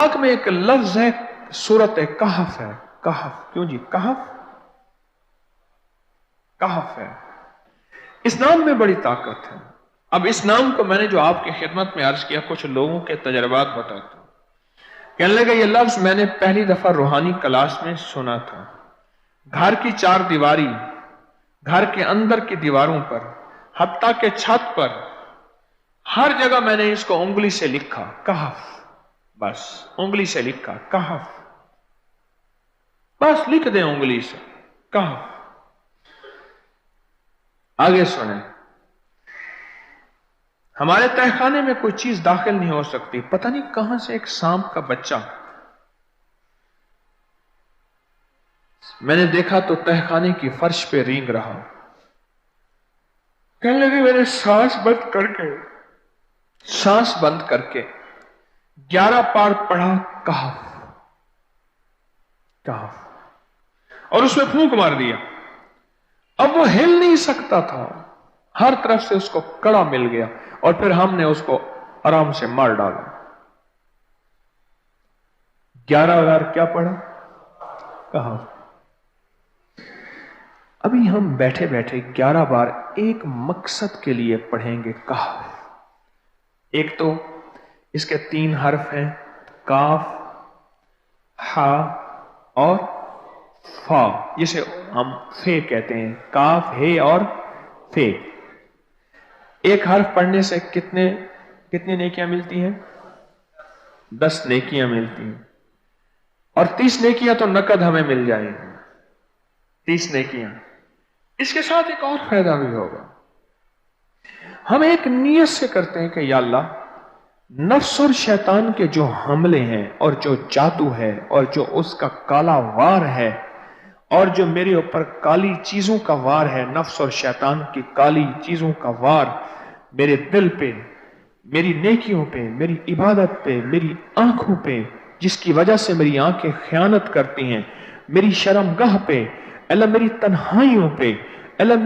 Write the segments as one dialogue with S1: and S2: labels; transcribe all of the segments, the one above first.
S1: पाक में एक लफ्ज है, सूरत कहफ है। कहफ, क्यों जी? कहफ, कहफ है। इस नाम में बड़ी ताकत है। अब इस नाम को मैंने जो आपकी खिदमत में अर्ज किया, कुछ लोगों के तजर्बात बताता हूं। कहने लगा ये लफ्ज मैंने पहली दफा रूहानी क्लास में सुना था। घर की चार दीवारी, घर के अंदर की दीवारों पर, हत्ता के छत पर, हर जगह मैंने इसको उंगली से लिखा, कहफ। बस उंगली से लिखा, कहफ। बस लिख दें उंगली से, कहफ। आगे सुने। हमारे तहखाने में कोई चीज दाखिल नहीं हो सकती। पता नहीं कहां से एक सांप का बच्चा मैंने देखा तो तहखाने की फर्श पे रेंग रहा। कहने लगे मैंने सांस बंद करके 11 पार पढ़ा, कहफ कहफ, और उसमें फूंक मार दिया। अब वो हिल नहीं सकता था, हर तरफ से उसको कड़ा मिल गया, और फिर हमने उसको आराम से मार डाला। 11 बार क्या पढ़ा? कहफ। अभी हम बैठे बैठे 11 बार एक मकसद के लिए पढ़ेंगे, कहफ। एक तो इसके 3 हर्फ हैं, काफ, हा और फा, जिसे हम फे कहते हैं। काफ, हे और फे। एक हर्फ पढ़ने से कितनी नेकियां मिलती हैं? 10 नेकियां मिलती हैं, और 30 नेकियां तो नकद हमें मिल जाएंगी। 30 नेकियां। इसके साथ एक और फायदा भी होगा। हम एक नियत से करते हैं कि या अल्लाह, नफ्स और शैतान के जो हमले हैं और जो जादू है और जो उसका काला वार है और जो मेरे ऊपर काली चीजों का वार है, नफ्स और शैतान की काली चीजों का वार मेरे दिल पे, मेरी नेकियों पे, मेरी इबादत पे, मेरी आंखों पे, जिसकी वजह से मेरी आंखें खयानत करती हैं, मेरी शर्मगाह पे, अल्लाह मेरी तन्हाइयों पे, अल्लाह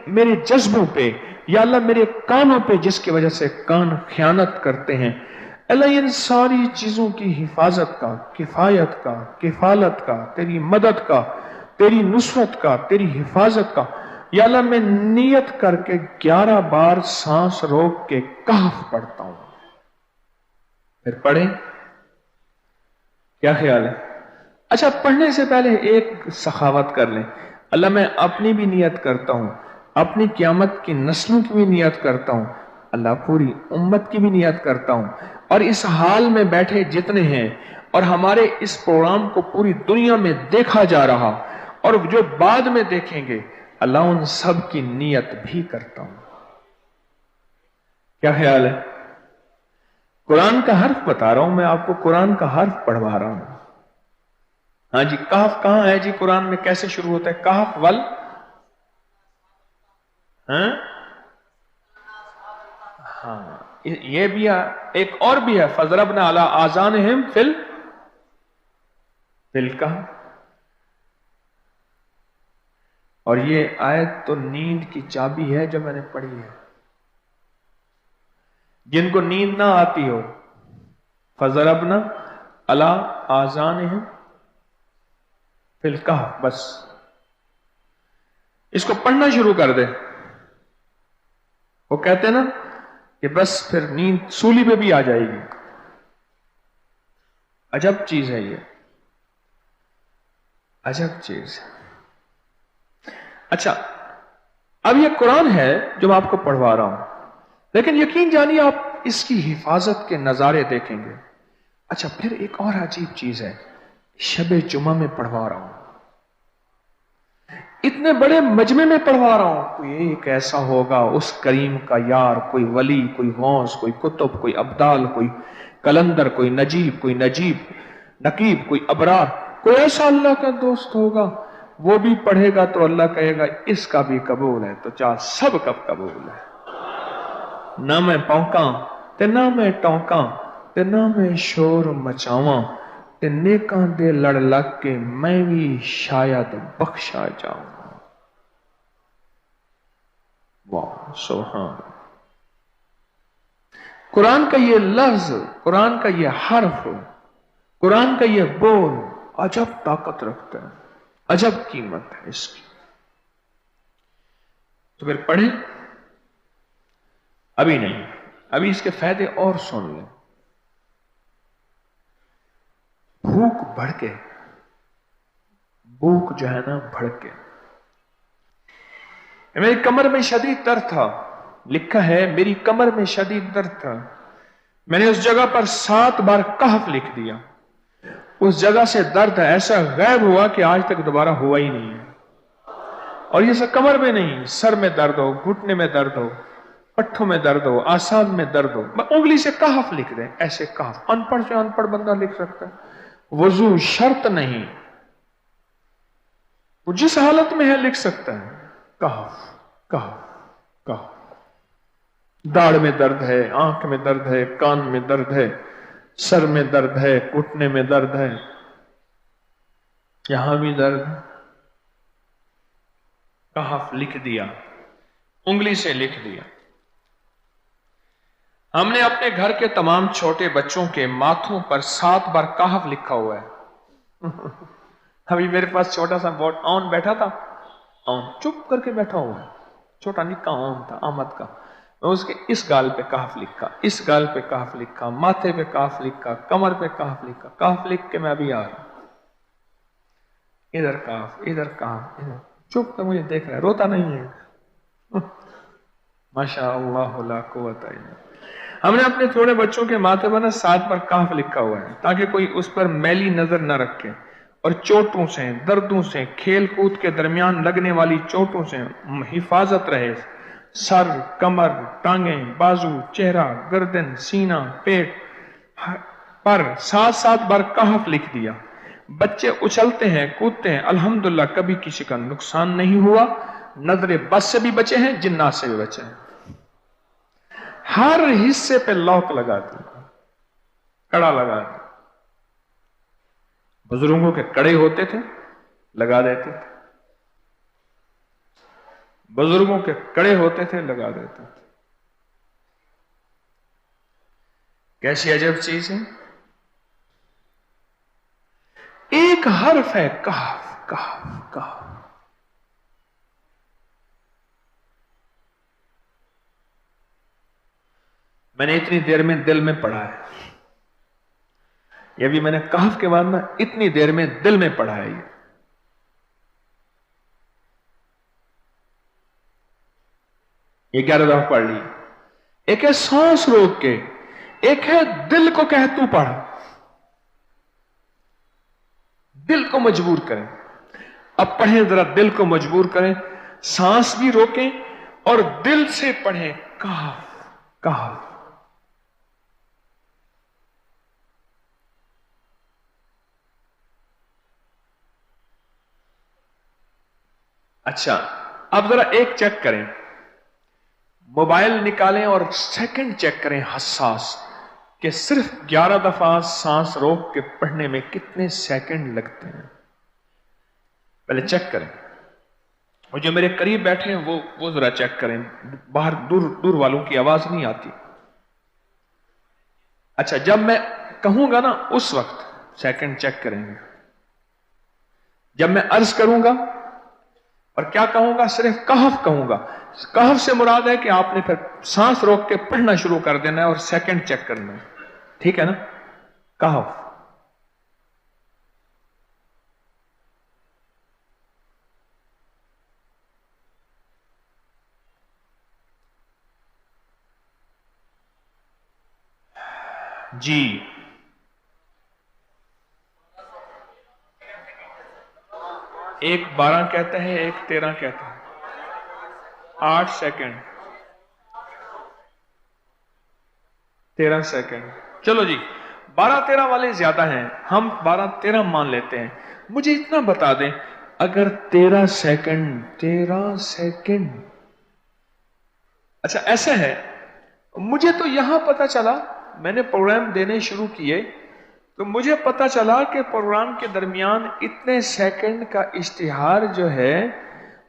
S1: मेरे जज्बों पे, या अल्लाह मेरे कानों पे, जिसकी वजह से कान खयानत करते हैं, अल्लाह इन सारी चीजों की हिफाजत का, किफायत का, किफालत का, तेरी मदद का, तेरी नुसरत का, तेरी हिफाजत का, या अल्लाह मैं नियत करके 11 बार सांस रोक के कहफ पढ़ता हूं। फिर पढ़ें, क्या ख्याल है? अच्छा, पढ़ने से पहले एक सखावत कर लें। अल्लाह मैं अपनी भी नियत करता हूं, अपनी क़यामत की नस्लों की भी नियत करता हूं, अल्लाह पूरी उम्मत की भी नियत करता हूं, और इस हाल में बैठे जितने हैं और हमारे इस प्रोग्राम को पूरी दुनिया में देखा जा रहा और जो बाद में देखेंगे, अल्लाह उन सब की नियत भी करता हूं। क्या ख्याल है? कुरान का हर्फ बता रहा हूं मैं आपको, कुरान का हर्फ पढ़वा रहा हूं। हाँ जी, कहफ कहां है जी कुरान में? कैसे शुरू होता है कहफ? वल, हाँ, ये भी है। एक और भी है, फजरबना अला आज़ानिहिम फिल कहफ। और ये आयत तो नींद की चाबी है जो मैंने पढ़ी है। जिनको नींद ना आती हो, फजरबना अला आज़ानिहिम फिल कहफ, बस इसको पढ़ना शुरू कर दे। वो कहते हैं ना कि बस फिर नींद सूली पे भी आ जाएगी। अजब चीज है ये, अजब चीज। अच्छा, अब ये कुरान है जो मैं आपको पढ़वा रहा हूं, लेकिन यकीन जानिए आप इसकी हिफाजत के नजारे देखेंगे। अच्छा, फिर एक और अजीब चीज है, शबे जुमा में पढ़वा रहा हूं, इतने बड़े मजमे में पढ़वा रहा हूं। कोई एक ऐसा होगा उस करीम का यार, कोई वली, कोई गौस, कोई कुतुब, कोई अब्दाल, कोई कलंदर, कोई नजीब, कोई नकीब, कोई अबरार, कोई ऐसा अल्लाह का दोस्त होगा। वो भी पढ़ेगा तो अल्लाह कहेगा इसका भी कबूल है, तो चाह सब कब कबूल है। ना मैं पौंका ते ना मैं टौंका ते ना मैं शोर मचावा ते नेकां दे लड़ लग के मैं भी शायद बख्शा जाऊं। वाह, सुभान। कुरान का ये लफ्ज, कुरान का ये हर्फ कुरान का ये बोल अजब ताकत रखता है, अजब कीमत है इसकी। तो फिर पढ़े, अभी नहीं, अभी इसके फायदे और सुन लें। भूख भड़के, भूख जो है ना भड़के। मेरी कमर में शदीद दर्द था, लिखा है मेरी कमर में शदीद दर्द था, मैंने उस जगह पर 7 बार कहफ लिख दिया। उस जगह से दर्द ऐसा गायब हुआ कि आज तक दोबारा हुआ ही नहीं है। और ये सब कमर में नहीं, सर में दर्द हो, घुटने में दर्द हो, पट्ठों में दर्द हो, आसान में दर्द हो, उंगली से कहफ लिख दें, ऐसे कहफ अनपढ़ से अनपढ़ बंदा लिख सकता है। वजू शर्त नहीं, वो जिस हालत में है लिख सकता है। कहफ कहफ कहफ। दाढ़ में दर्द है, आंख में दर्द है, कान में दर्द है, सर में दर्द है, घुटने में दर्द है, यहां भी दर्द है, कहफ लिख दिया, उंगली से लिख दिया। हमने अपने घर के तमाम छोटे बच्चों के माथों पर 7 बार कहफ लिखा हुआ है। अभी मेरे पास छोटा सा बोर्ड ऑन बैठा था, ऑन चुप करके बैठा हुआ है, छोटा निक्का ऑन था आमद का, मैं उसके इस गाल पे कहफ लिखा, इस गाल पे कहफ लिखा, माथे पे कहफ लिखा, कमर पे कहफ लिखा, कहफ लिख के मैं अभी आ रहा हूं, इधर कहफ, इधर कहफ, इधर चुप कर मुझे देख रहा है, रोता नहीं है। माशा अल्लाह ला कुव्वता इल्ला बिल्लाह। हमने अपने थोड़े बच्चों के माथे पर 7 बार कहफ लिखा हुआ है ताकि कोई उस पर मैली नजर न रखे और चोटों से, दर्दों से, खेल कूद के दरमियान लगने वाली चोटों से हिफाजत रहे। सर, कमर, टांगें, बाजू, चेहरा, गर्दन, सीना, पेट पर 7-7 बार कहफ लिख दिया। बच्चे उछलते हैं, कूदते हैं, अल्हम्दुलिल्लाह कभी किसी का नुकसान नहीं हुआ। नजरे बस से भी बचे हैं, जिन्नात से भी बचे हैं। हर हिस्से पे लॉक लगा दिया, कड़ा लगा दिया। बुजुर्गों के कड़े होते थे, लगा देते थे, बुजुर्गों के कड़े होते थे, लगा देते थे। कैसी अजब चीज है। एक हर्फ है कहफ कहफ कहफ। मैंने इतनी देर में दिल में पढ़ा है, ये भी मैंने कहफ के बाद ना इतनी देर में दिल में पढ़ा है। ये 11 दफा पढ़ ली। एक है सांस रोक के, एक है दिल को कह तू पढ़, दिल को मजबूर करें। अब पढ़ें, जरा दिल को मजबूर करें, सांस भी रोकें और दिल से पढ़ें कहफ कहफ। अच्छा, अब जरा एक चेक करें, मोबाइल निकालें और सेकंड चेक करें हसास कि सिर्फ 11 दफा सांस रोक के पढ़ने में कितने सेकंड लगते हैं। पहले चेक करें, और जो मेरे करीब बैठे हैं वो जरा चेक करें, बाहर दूर दूर वालों की आवाज नहीं आती। अच्छा, जब मैं कहूंगा ना उस वक्त सेकंड चेक करेंगे। जब मैं अर्ज करूंगा और क्या कहूंगा, सिर्फ कहफ कहूंगा। कहफ से मुराद है कि आपने फिर सांस रोक के पढ़ना शुरू कर देना है और सेकंड चेक करना है, ठीक है ना। कहफ। जी, एक 12 कहता है, एक 13 कहता है। 8 सेकंड, 13 सेकंड। चलो जी, 12-13 वाले ज्यादा हैं, हम 12-13 मान लेते हैं। मुझे इतना बता दें, अगर 13 सेकंड, अच्छा ऐसा है, मुझे तो यहां पता चला, मैंने प्रोग्राम देने शुरू किए तो मुझे पता चला कि प्रोग्राम के दरमियान इतने सेकंड का इश्तिहार जो है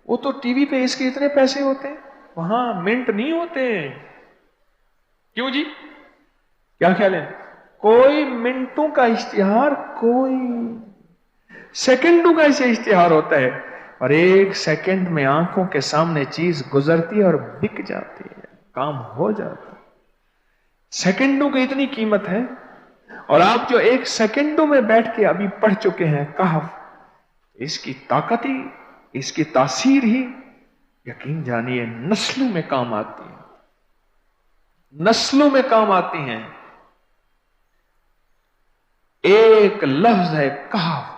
S1: वो तो टीवी पे इसके इतने पैसे होते हैं, वहां मिनट नहीं होते। क्यों जी, क्या ख्याल है? کوئی منٹوں کا اشتہار، کوئی سیکنڈوں کا اسے اشتہار ہوتا ہے، اور ایک سیکنڈ میں آنکھوں کے سامنے چیز گزرتی ہے اور بک جاتی ہے، کام ہو جاتا ہے۔ سیکنڈوں کی اتنی قیمت ہے، اور آپ جو ایک سیکنڈوں میں بیٹھ کے ابھی پڑھ چکے ہیں کہف، اس کی طاقت ہی، اس کی تاثیر ہی یقین جانیے نسلوں میں کام آتی ہے، نسلوں میں کام آتی ہیں۔ ایک لفظ ہے کہف،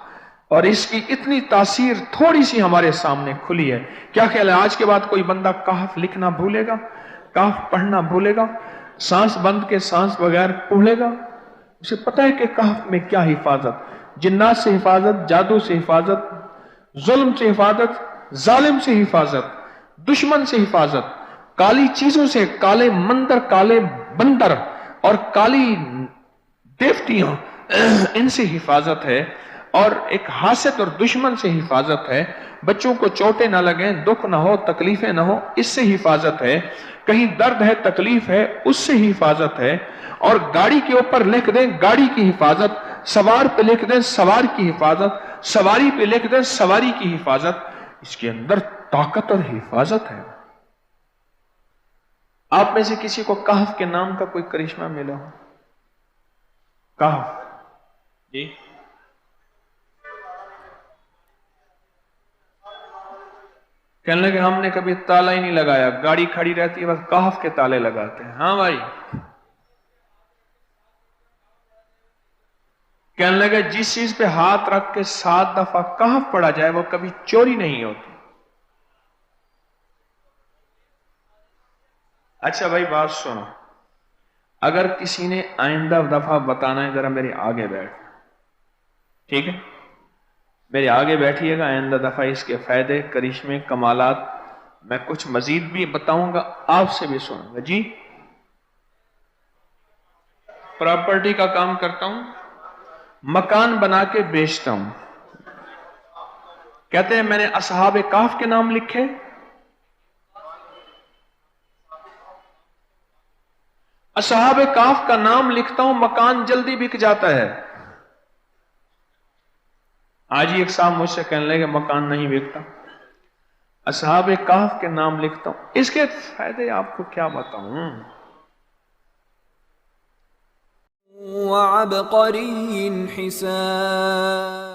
S1: اور اس کی اتنی تاثیر تھوڑی سی ہمارے سامنے کھلی ہے۔ کیا خیال ہے آج کے بعد کوئی بندہ کہف لکھنا بھولے گا؟ کہف پڑھنا بھولے گا؟ سانس بند کے سانس بغیر پڑھے گا؟ اسے پتہ ہے کہ کہف میں کیا حفاظت، جنات سے حفاظت، جادو سے حفاظت، ظلم سے حفاظت، ظالم سے حفاظت، دشمن سے حفاظت، کالی چیزوں سے، کالے مندر، کالے بندر اور کالی دیوتیاں، ان سے حفاظت ہے، اور ایک حاسد اور دشمن سے حفاظت ہے، بچوں کو چوٹیں نہ لگیں، دکھ نہ ہو، تکلیفیں نہ ہو، اس سے حفاظت ہے، کہیں درد ہے، تکلیف ہے، اس سے حفاظت ہے، اور گاڑی کے اوپر لکھ دیں گاڑی کی حفاظت، سوار پہ لکھ دیں سوار کی حفاظت، سواری پہ لکھ دیں سواری کی حفاظت، اس کے اندر طاقت اور حفاظت ہے۔ آپ میں سے کسی کو کہف کے نام کا کوئی کرشمہ ملا ہو؟ کہف جی کہنے لگے ہم نے کبھی تالا ہی نہیں لگایا، گاڑی کھڑی رہتی ہے بس کہف کے تالے لگاتے ہیں۔ ہاں بھائی، کہنے لگے جس چیز پہ ہاتھ رکھ کے 7 دفعہ کہف پڑھا جائے وہ کبھی چوری نہیں ہوتی۔ اچھا بھائی بات سنو، اگر کسی نے آئندہ دفعہ بتانا ہے ذرا میرے آگے بیٹھ، ٹھیک ہے؟ میرے آگے بیٹھیے گا، آئندہ دفعہ اس کے فائدے، کرشمے، کمالات میں کچھ مزید بھی بتاؤں گا، آپ سے بھی سنوں گا۔ جی پراپرٹی کا کام کرتا ہوں، مکان بنا کے بیچتا ہوں، کہتے ہیں میں نے اصحاب کہف کے نام لکھے، اصحاب کہف کا نام لکھتا ہوں، مکان جلدی بک جاتا ہے۔ آج ہی ایک صاحب مجھ سے کہنے لگے مکان نہیں بکتا، اصحاب کہف کے نام لکھتا ہوں، اس کے فائدے آپ کو کیا بتاؤں۔
S2: وعبقری حسان